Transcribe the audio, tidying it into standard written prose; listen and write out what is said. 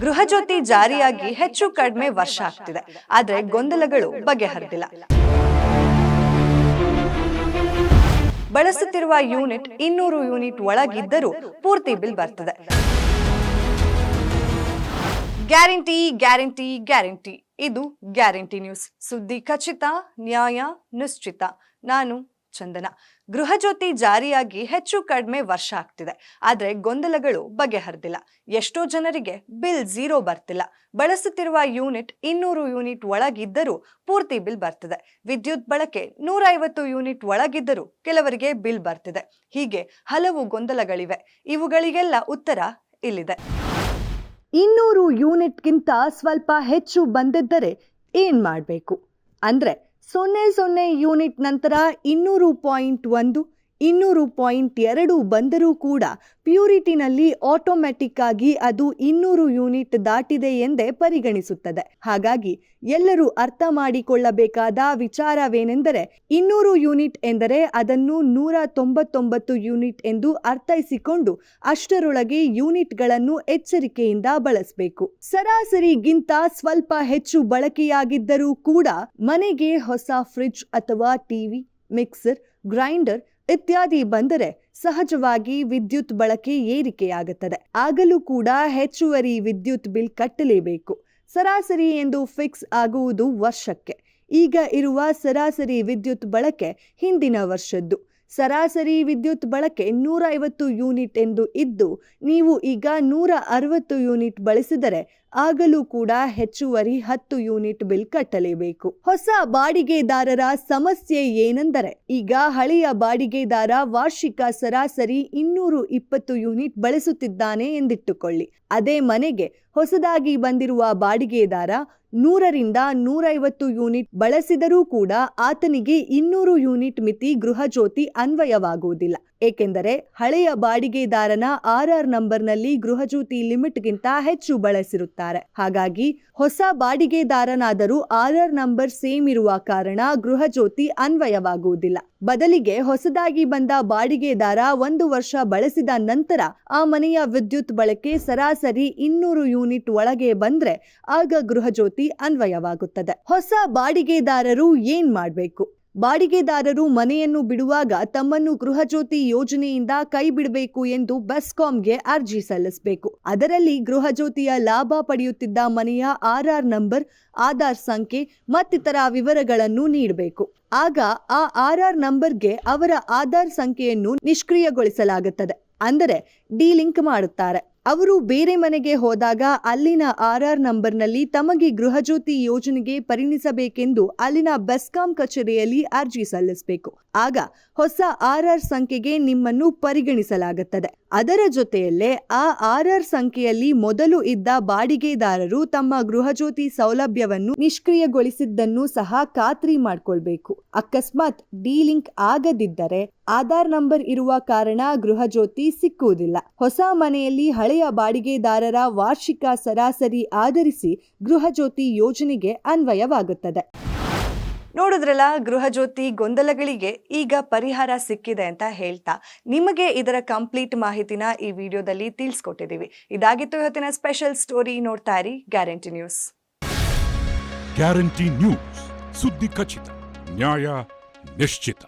ಗೃಹಜ್ಯೋತಿ ಜಾರಿಯಾಗಿ ಹೆಚ್ಚು ಕಡಿಮೆ ವರ್ಷ ಆಗ್ತಿದೆ. ಆದ್ರೆ ಗೊಂದಲಗಳು ಬಗೆಹರಿದಿಲ್ಲ. ಬಳಸುತ್ತಿರುವ ಯೂನಿಟ್ 200 ಯೂನಿಟ್ ಒಳಗಿದ್ದರೂ ಪೂರ್ತಿ ಬಿಲ್ ಬರ್ತದೆ. Guarantee guarantee guarantee. ಇದು ಗ್ಯಾರಂಟಿ ನ್ಯೂಸ್. ಸುದ್ದಿ ಖಚಿತ, ನ್ಯಾಯ ನಿಶ್ಚಿತ. ನಾನು ಚಂದನ. ಗೃಹಜ್ಯೋತಿ ಜಾರಿಯಾಗಿ ಹೆಚ್ಚು ಕಡಿಮೆ ವರ್ಷ ಆಗ್ತಿದೆ. ಆದ್ರೆ ಗೊಂದಲಗಳು ಬಗೆಹರಿದಿಲ್ಲ. ಎಷ್ಟೋ ಜನರಿಗೆ ಬಿಲ್ 0 ಬರ್ತಿಲ್ಲ. ಬಳಸುತ್ತಿರುವ ಯೂನಿಟ್ 200 ಯೂನಿಟ್ ಒಳಗಿದ್ದರೂ ಪೂರ್ತಿ ಬಿಲ್ ಬರ್ತಿದೆ. ವಿದ್ಯುತ್ ಬಳಕೆ 150 ಯೂನಿಟ್ ಒಳಗಿದ್ದರೂ ಕೆಲವರಿಗೆ ಬಿಲ್ ಬರ್ತಿದೆ. ಹೀಗೆ ಹಲವು ಗೊಂದಲಗಳಿವೆ. ಇವುಗಳಿಗೆಲ್ಲ ಉತ್ತರ ಇಲ್ಲಿದೆ. 200 ಯೂನಿಟ್ಗಿಂತ ಸ್ವಲ್ಪ ಹೆಚ್ಚು ಬಂದಿದ್ದರೆ ಏನ್ ಮಾಡಬೇಕು ಅಂದ್ರೆ 00 ಯೂನಿಟ್ ನಂತರ 200.1 200.2 ಬಂದರೂ ಕೂಡ ಪ್ಯೂರಿಟಿನಲ್ಲಿ ಆಟೋಮ್ಯಾಟಿಕ್ ಆಗಿ ಅದು 200 ಯೂನಿಟ್ ದಾಟಿದೆ ಎಂದೇ ಪರಿಗಣಿಸುತ್ತದೆ. ಹಾಗಾಗಿ ಎಲ್ಲರೂ ಅರ್ಥ ಮಾಡಿಕೊಳ್ಳಬೇಕಾದ ವಿಚಾರವೇನೆಂದರೆ 200 ಯೂನಿಟ್ ಎಂದರೆ ಅದನ್ನು 199 ಯೂನಿಟ್ ಎಂದು ಅರ್ಥೈಸಿಕೊಂಡು ಅಷ್ಟರೊಳಗೆ ಯೂನಿಟ್ಗಳನ್ನು ಎಚ್ಚರಿಕೆಯಿಂದ ಬಳಸಬೇಕು. ಸರಾಸರಿಗಿಂತ ಸ್ವಲ್ಪ ಹೆಚ್ಚು ಬಳಕೆಯಾಗಿದ್ದರೂ ಕೂಡ ಮನೆಗೆ ಹೊಸ ಫ್ರಿಡ್ಜ್ ಅಥವಾ ಟಿವಿ, ಮಿಕ್ಸರ್, ಗ್ರೈಂಡರ್ ಇತ್ಯಾದಿ ಬಂದರೆ ಸಹಜವಾಗಿ ವಿದ್ಯುತ್ ಬಳಕೆ ಏರಿಕೆಯಾಗುತ್ತದೆ. ಆಗಲೂ ಕೂಡ ಹೆಚ್ಚುವರಿ ವಿದ್ಯುತ್ ಬಿಲ್ ಕಟ್ಟಲೇಬೇಕು. ಸರಾಸರಿ ಎಂದು ಫಿಕ್ಸ್ ಆಗುವುದು ವರ್ಷಕ್ಕೆ. ಈಗ ಇರುವ ಸರಾಸರಿ ವಿದ್ಯುತ್ ಬಳಕೆ ಹಿಂದಿನ ವರ್ಷದ್ದು. ಸರಾಸರಿ ವಿದ್ಯುತ್ ಬಳಕೆ 150 ಯೂನಿಟ್ ಎಂದು ಇದ್ದು ನೀವು ಈಗ 160 ಯೂನಿಟ್ ಬಳಸಿದರೆ ಆಗಲೂ ಕೂಡ ಹೆಚ್ಚುವರಿ 10 ಯೂನಿಟ್ ಬಿಲ್ ಕಟ್ಟಲೇಬೇಕು. ಹೊಸ ಬಾಡಿಗೆದಾರರ ಸಮಸ್ಯೆ ಏನೆಂದರೆ ಈಗ ಹಳೆಯ ಬಾಡಿಗೆದಾರ ವಾರ್ಷಿಕ ಸರಾಸರಿ 220 ಯೂನಿಟ್ ಬಳಸುತ್ತಿದ್ದಾನೆ ಎಂದಿಟ್ಟುಕೊಳ್ಳಿ. ಅದೇ ಮನೆಗೆ ಹೊಸದಾಗಿ ಬಂದಿರುವ ಬಾಡಿಗೆದಾರ 100ರಿಂದ 150 ಯೂನಿಟ್ ಬಳಸಿದರೂ ಕೂಡ ಆತನಿಗೆ 200 ಯೂನಿಟ್ ಮಿತಿ ಗೃಹಜ್ಯೋತಿ ಅನ್ವಯವಾಗುವುದಿಲ್ಲ. ಏಕೆಂದರೆ ಹಳೆಯ ಬಾಡಿಗೆದಾರನ RR ನಂಬರ್ನಲ್ಲಿ ಗೃಹಜ್ಯೋತಿ ಲಿಮಿಟ್ಗಿಂತ ಹೆಚ್ಚು ಬಳಸಿರುತ್ತಾರೆ. ಹಾಗಾಗಿ ಹೊಸ ಬಾಡಿಗೆದಾರನಾದರೂ RR ನಂಬರ್ ಸೇಮ್ ಇರುವ ಕಾರಣ ಗೃಹಜ್ಯೋತಿ ಅನ್ವಯವಾಗುವುದಿಲ್ಲ. ಬದಲಿಗೆ ಹೊಸದಾಗಿ ಬಂದ ಬಾಡಿಗೆದಾರ 1 ವರ್ಷ ಬಳಸಿದ ನಂತರ ಆ ಮನೆಯ ವಿದ್ಯುತ್ ಬಳಕೆ ಸರಾಸರಿ 200 ಯೂನಿಟ್ ಒಳಗೆ ಬಂದ್ರೆ ಆಗ ಗೃಹಜ್ಯೋತಿ ಅನ್ವಯವಾಗುತ್ತದೆ. ಹೊಸ ಬಾಡಿಗೆದಾರರು ಏನ್ ಮಾಡಬೇಕು? ಬಾಡಿಗೆದಾರರು ಮನೆಯನ್ನು ಬಿಡುವಾಗ ತಮ್ಮನ್ನು ಗೃಹಜ್ಯೋತಿ ಯೋಜನೆಯಿಂದ ಕೈ ಬಿಡಬೇಕು ಎಂದು ಬೆಸ್ಕಾಂಗೆ ಅರ್ಜಿ ಸಲ್ಲಿಸಬೇಕು. ಅದರಲ್ಲಿ ಗೃಹಜ್ಯೋತಿಯ ಲಾಭ ಪಡೆಯುತ್ತಿದ್ದ ಮನೆಯ RR ನಂಬರ್, ಆಧಾರ್ ಸಂಖ್ಯೆ ಮತ್ತಿತರ ವಿವರಗಳನ್ನು ನೀಡಬೇಕು. ಆಗ ಆ RR ನಂಬರ್ಗೆ ಅವರ ಆಧಾರ್ ಸಂಖ್ಯೆಯನ್ನು ನಿಷ್ಕ್ರಿಯಗೊಳಿಸಲಾಗುತ್ತದೆ. ಅಂದರೆ ಡಿಲಿಂಕ್ ಮಾಡುತ್ತಾರೆ. ಅವರು ಬೇರೆ ಮನೆಗೆ ಹೋದಾಗ ಅಲ್ಲಿನ RR ನಂಬರ್ನಲ್ಲಿ ತಮಗೆ ಗೃಹಜ್ಯೋತಿ ಯೋಜನೆಗೆ ಪರಿಣಿಸಬೇಕೆಂದು ಅಲ್ಲಿನ ಬೆಸ್ಕಾಂ ಕಚೇರಿಯಲ್ಲಿ ಅರ್ಜಿ ಸಲ್ಲಿಸಬೇಕು. ಆಗ ಹೊಸ RR ಸಂಖ್ಯೆಗೆ ನಿಮ್ಮನ್ನು ಪರಿಗಣಿಸಲಾಗುತ್ತದೆ. ಅದರ ಜೊತೆಯಲ್ಲೇ ಆ RR ಸಂಖ್ಯೆಯಲ್ಲಿ ಮೊದಲು ಇದ್ದ ಬಾಡಿಗೆದಾರರು ತಮ್ಮ ಗೃಹಜ್ಯೋತಿ ಸೌಲಭ್ಯವನ್ನು ನಿಷ್ಕ್ರಿಯಗೊಳಿಸಿದ್ದನ್ನು ಸಹ ಖಾತ್ರಿ ಮಾಡಿಕೊಳ್ಬೇಕು. ಅಕಸ್ಮಾತ್ ಡಿಲಿಂಕ್ ಆಗದಿದ್ದರೆ ಆಧಾರ್ ನಂಬರ್ ಇರುವ ಕಾರಣ ಗೃಹಜ್ಯೋತಿ ಸಿಕ್ಕುವುದಿಲ್ಲ. ಹೊಸ ಮನೆಯಲ್ಲಿ ಹಳೆಯ ಬಾಡಿಗೆದಾರರ ವಾರ್ಷಿಕ ಸರಾಸರಿ ಆಧರಿಸಿ ಗೃಹಜ್ಯೋತಿ ಯೋಜನೆಗೆ ಅನ್ವಯವಾಗುತ್ತದೆ. ನೋಡಿದ್ರಲ್ಲ, ಗೃಹಜ್ಯೋತಿ ಗೊಂದಲಗಳಿಗೆ ಈಗ ಪರಿಹಾರ ಸಿಕ್ಕಿದೆ ಅಂತ ಹೇಳ್ತಾ ನಿಮಗೆ ಇದರ ಕಂಪ್ಲೀಟ್ ಮಾಹಿತಿನ ಈ ವಿಡಿಯೋದಲ್ಲಿ ತಿಳಿಸ್ಕೊಟ್ಟಿದ್ದೀವಿ. ಇದಾಗಿತ್ತು ಇವತ್ತಿನ ಸ್ಪೆಷಲ್ ಸ್ಟೋರಿ. ನೋಡ್ತಾ ಇರಿ ಗ್ಯಾರಂಟಿ ನ್ಯೂಸ್. ಗ್ಯಾರಂಟಿ ನ್ಯೂಸ್, ಸುದ್ದಿ ಖಚಿತ, ನ್ಯಾಯ ನಿಶ್ಚಿತ.